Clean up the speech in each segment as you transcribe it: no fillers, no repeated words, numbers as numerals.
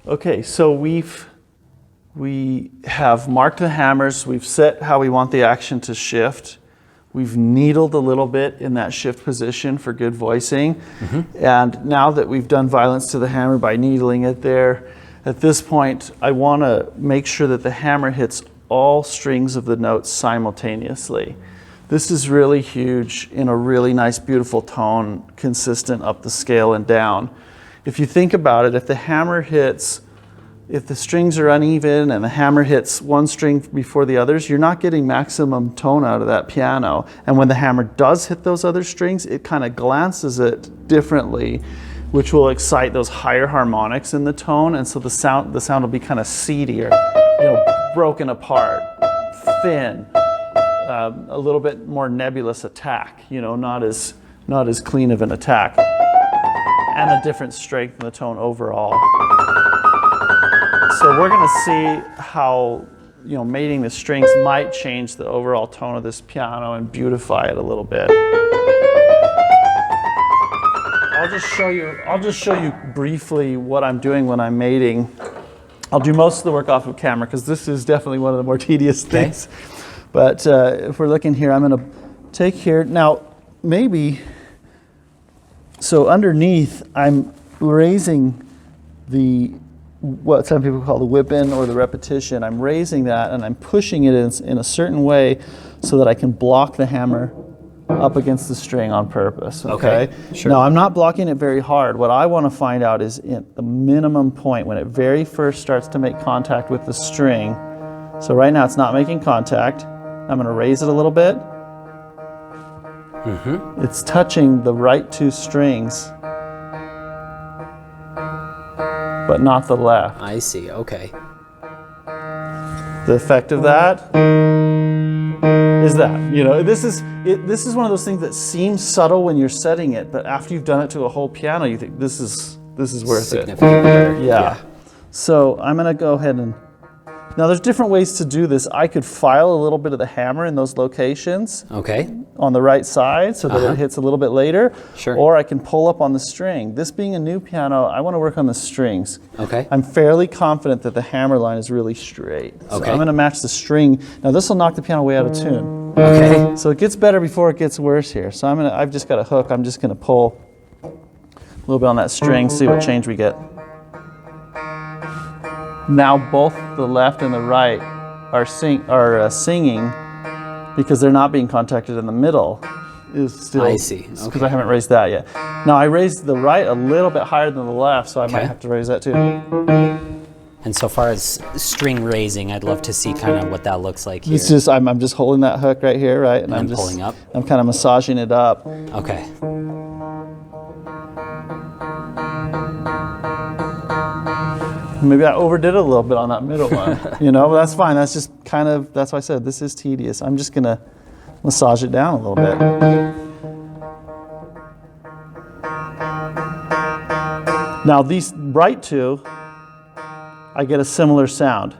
Okay, so we have marked the hammers, we've set how we want the action to shift. We've needled a little bit in that shift position for good voicing. Mm-hmm. And now that we've done violence to the hammer by needling it there, at this point, I want to make sure that the hammer hits all strings of the notes simultaneously. This is really huge in a really nice, beautiful tone, consistent up the scale and down. If you think about it, if the strings are uneven and the hammer hits one string before the others, you're not getting maximum tone out of that piano. And when the hammer does hit those other strings, it kind of glances it differently, which will excite those higher harmonics in the tone. And so the sound will be kind of seedier, broken apart, thin, a little bit more nebulous attack, not as clean of an attack, and a different strength in the tone overall. So we're going to see how mating the strings might change the overall tone of this piano and beautify it a little bit. I'll just show you briefly what I'm doing when I'm mating. I'll do most of the work off of camera because this is definitely one of the more tedious things. But if we're looking here, I'm going to take here now. So underneath, I'm raising what some people call the whip-in or the repetition. I'm raising that and I'm pushing it in a certain way so that I can block the hammer up against the string on purpose. Okay? Sure. Now, I'm not blocking it very hard. What I want to find out is at the minimum point when it very first starts to make contact with the string. So right now it's not making contact. I'm going to raise it a little bit. Mm-hmm. It's touching the right two strings, but not the left. I see, okay. The effect of that is that, this is one of those things that seems subtle when you're setting it, but after you've done it to a whole piano, you think this is worth it. Yeah. So I'm gonna go ahead and, now there's different ways to do this. I could file a little bit of the hammer in those locations. Okay. On the right side so that it hits a little bit later. Sure. Or I can pull up on the string. This being a new piano, I want to work on the strings. Okay. I'm fairly confident that the hammer line is really straight. So okay. I'm going to match the string. Now this will knock the piano way out of tune. Okay. So it gets better before it gets worse here. So I've just got a hook. I'm just going to pull a little bit on that string, see what change we get. Now both the left and the right are singing because they're not being contacted in the middle. Is still, I see. Because I haven't raised that yet. Now I raised the right a little bit higher than the left, so I might have to raise that too. And so far as string raising, I'd love to see kind of what that looks like here. It's just I'm just holding that hook right here, right? And I'm just pulling up. I'm kind of massaging it up. Okay. Maybe I overdid it a little bit on that middle one, but that's fine. That's just that's why I said this is tedious. I'm just gonna massage it down a little bit. Now these right two, I get a similar sound.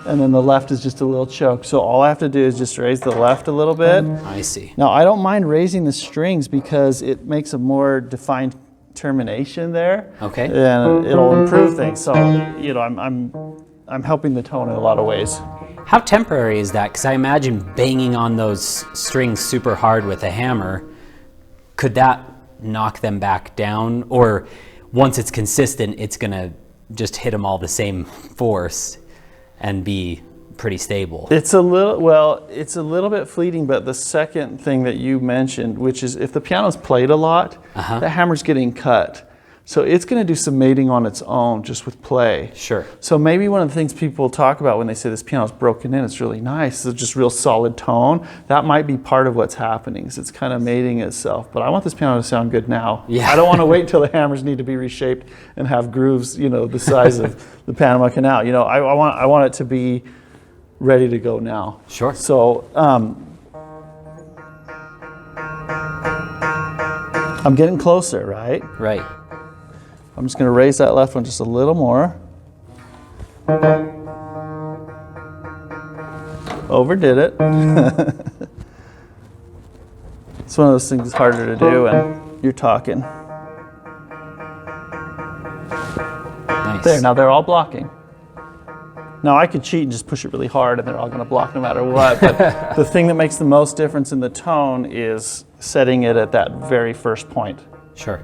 And then the left is just a little choke. So all I have to do is just raise the left a little bit. I see. Now I don't mind raising the strings because it makes a more defined termination there. Okay. And it'll improve things. So, I'm helping the tone in a lot of ways. How temporary is that? Because I imagine banging on those strings super hard with a hammer, could that knock them back down? Or once it's consistent, it's gonna just hit them all the same force and be pretty stable? It's a little bit fleeting, but the second thing that you mentioned, which is if the piano's played a lot, the hammer's getting cut. So it's going to do some mating on its own just with play. Sure. So maybe one of the things people talk about when they say this piano's broken in, it's really nice, it's just real solid tone, that might be part of what's happening. It's kind of mating itself. But I want this piano to sound good now. Yeah. I don't want to wait till the hammers need to be reshaped and have grooves, the size of the Panama Canal. I want it to be ready to go now. Sure. So I'm getting closer, right? Right. I'm just going to raise that left one just a little more. Overdid it. It's one of those things that's harder to do when you're talking. There, now they're all blocking. Now I could cheat and just push it really hard and they're all going to block no matter what, but the thing that makes the most difference in the tone is setting it at that very first point. Sure.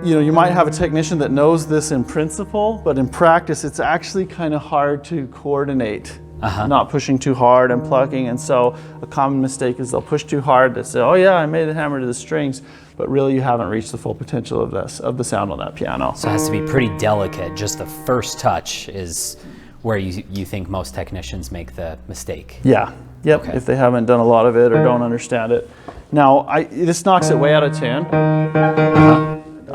You might have a technician that knows this in principle, but in practice it's actually kind of hard to coordinate. Not pushing too hard and plucking, and so a common mistake is they'll push too hard to say, oh yeah, I made a hammer to the strings, but really you haven't reached the full potential of the sound on that piano. So it has to be pretty delicate. Just the first touch is where you think most technicians make the mistake. Yeah, yep, okay. If they haven't done a lot of it or don't understand it. Now, this knocks it way out of tune.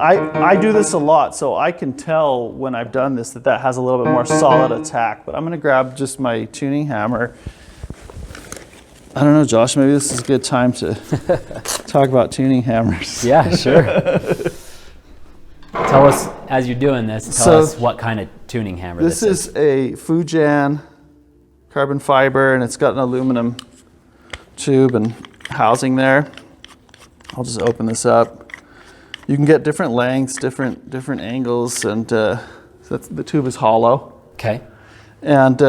I do this a lot, so I can tell when I've done this that has a little bit more solid attack, but I'm going to grab just my tuning hammer. I don't know, Josh, maybe this is a good time to talk about tuning hammers. Yeah, sure. Tell us, as you're doing this, tell us what kind of tuning hammer this is. This is a Fujian carbon fiber, and it's got an aluminum tube and housing there. I'll just open this up. You can get different lengths, different angles, and the tube is hollow. Okay. And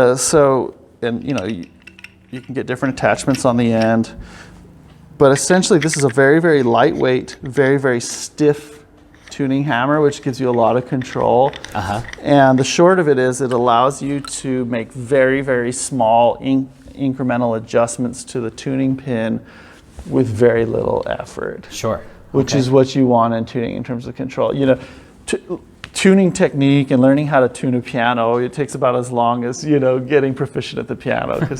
you can get different attachments on the end. But essentially, this is a very, very lightweight, very, very stiff tuning hammer, which gives you a lot of control. And the short of it is it allows you to make very, very small incremental adjustments to the tuning pin with very little effort. Sure. Which is what you want in tuning in terms of control. Tuning technique and learning how to tune a piano, it takes about as long as, getting proficient at the piano, because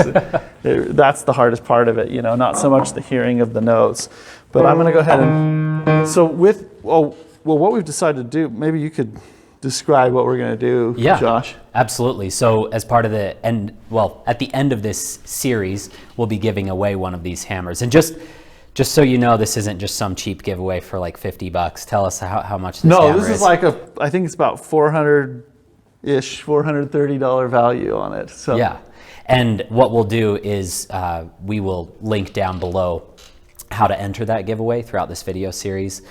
that's the hardest part of it, not so much the hearing of the notes. But I'm going to go ahead and, what we've decided to do, maybe you could describe what we're going to do, Josh. Absolutely. So as part of at the end of this series, we'll be giving away one of these hammers. And just so you know, this isn't just some cheap giveaway for like $50. Tell us how much this hammer is. No, this is like I think it's about $400-ish, $430 value on it. So. Yeah, and what we'll do is we will link down below how to enter that giveaway throughout this video series.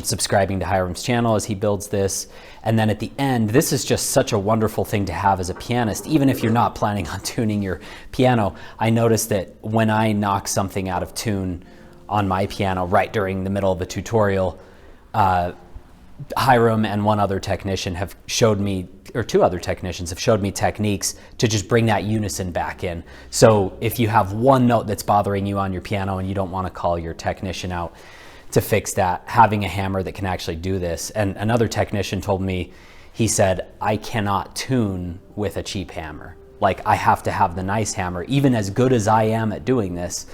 Subscribing to Hyrum's channel as he builds this. And then at the end, this is just such a wonderful thing to have as a pianist, even if you're not planning on tuning your piano. I noticed that when I knock something out of tune on my piano right during the middle of a tutorial, Hyrum and one other technician have showed me, or two other technicians have showed me techniques to just bring that unison back in. So if you have one note that's bothering you on your piano and you don't want to call your technician out to fix that, having a hammer that can actually do this. And another technician told me, he said, I cannot tune with a cheap hammer. Like, I have to have the nice hammer. Even as good as I am at doing this,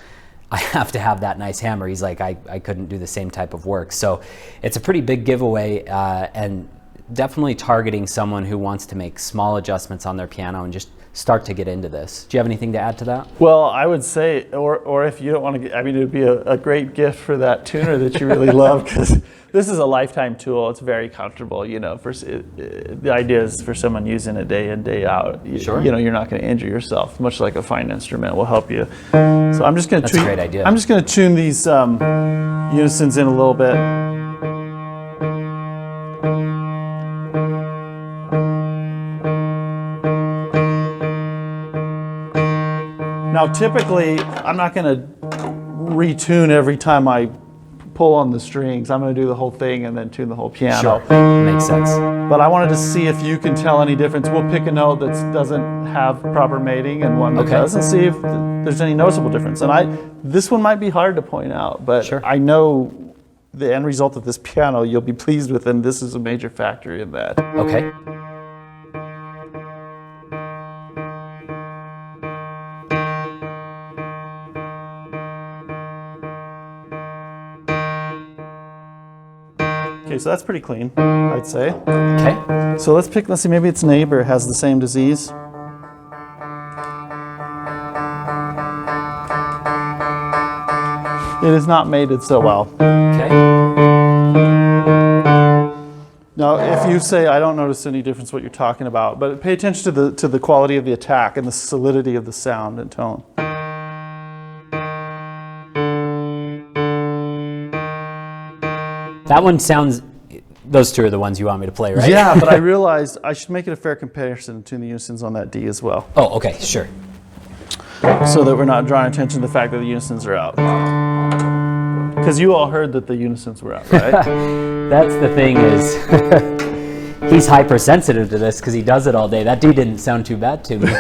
I have to have that nice hammer. He's like, I couldn't do the same type of work. So it's a pretty big giveaway, and definitely targeting someone who wants to make small adjustments on their piano and just start to get into this. Do you have anything to add to that? Well, I would say, or if you don't want to, it would be a great gift for that tuner that you really love, because this is a lifetime tool. It's very comfortable. The idea is for someone using it day in, day out. Sure. You're not going to injure yourself. Much like a fine instrument will help you. So I'm just going to. That's a great idea. I'm just going to tune these unisons in a little bit. Now, typically, I'm not going to retune every time I pull on the strings. I'm going to do the whole thing and then tune the whole piano. Sure, makes sense. But I wanted to see if you can tell any difference. We'll pick a note that doesn't have proper mating and one that does, and see if there's any noticeable difference. And this one might be hard to point out, but I know the end result of this piano you'll be pleased with, and this is a major factor in that. Okay. Okay, so that's pretty clean, I'd say. Okay. So let's see, maybe its neighbor has the same disease. It is not mated so well. Okay. Now, if you say, I don't notice any difference what you're talking about, but pay attention to the quality of the attack and the solidity of the sound and tone. That one sounds those two are the ones you want me to play, right? Yeah, but I realized I should make it a fair comparison between the unisons on that D as well, Oh, okay, sure. so that we're not drawing attention to the fact that the unisons are out. Because you all heard that the unisons were out, right? That's the thing is, he's hypersensitive to this because he does it all day. That D didn't sound too bad to me.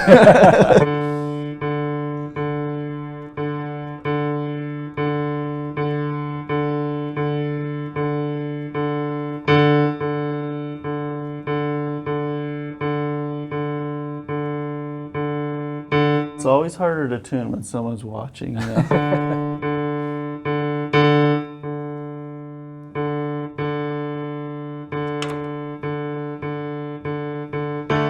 It's always harder to tune when someone's watching. You know?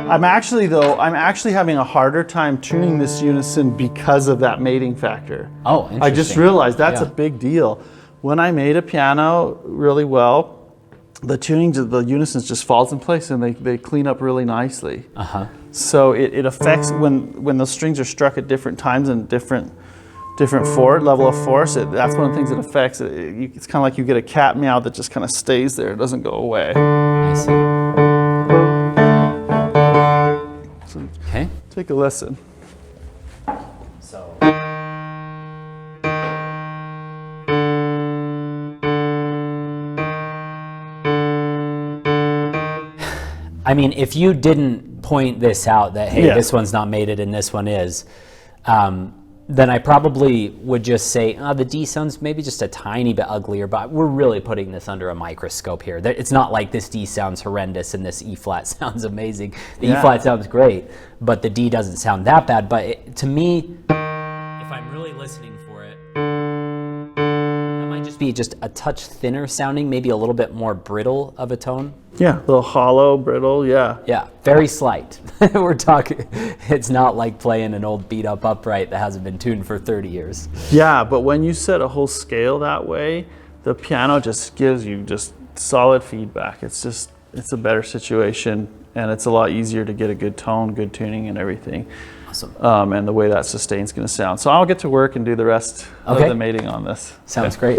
I'm actually having a harder time tuning this unison because of that mating factor. Oh, interesting. I just realized that's Yeah. a big deal. When I made a piano really well, the tuning, the unisons just falls in place and they clean up really nicely. Uh-huh. So it affects when those strings are struck at different times and different level of force. That's one of the things that affects it. It's kind of like you get a cat meow that just kind of stays there. It doesn't go away. I see. So Okay. take a listen. So. I mean, if you didn't point this out that, hey, Yeah. this one's not mated and this one is, then I probably would just say, the D sounds maybe just a tiny bit uglier, but we're really putting this under a microscope here. It's not like this D sounds horrendous and this E flat sounds amazing. The Yeah. E flat sounds great, but the D doesn't sound that bad. But to me, if I'm really listening for it, that might just be just a touch thinner sounding, maybe a little bit more brittle of a tone. Yeah, a little hollow, brittle, yeah. Yeah, very slight. We're talking, it's not like playing an old beat up upright that hasn't been tuned for 30 years. Yeah, but when you set a whole scale that way, the piano just gives you just solid feedback. It's a better situation, and it's a lot easier to get a good tone, good tuning and everything. Awesome. And the way that sustain's gonna sound. So I'll get to work and do the rest Okay. of the mating on this. Sounds great.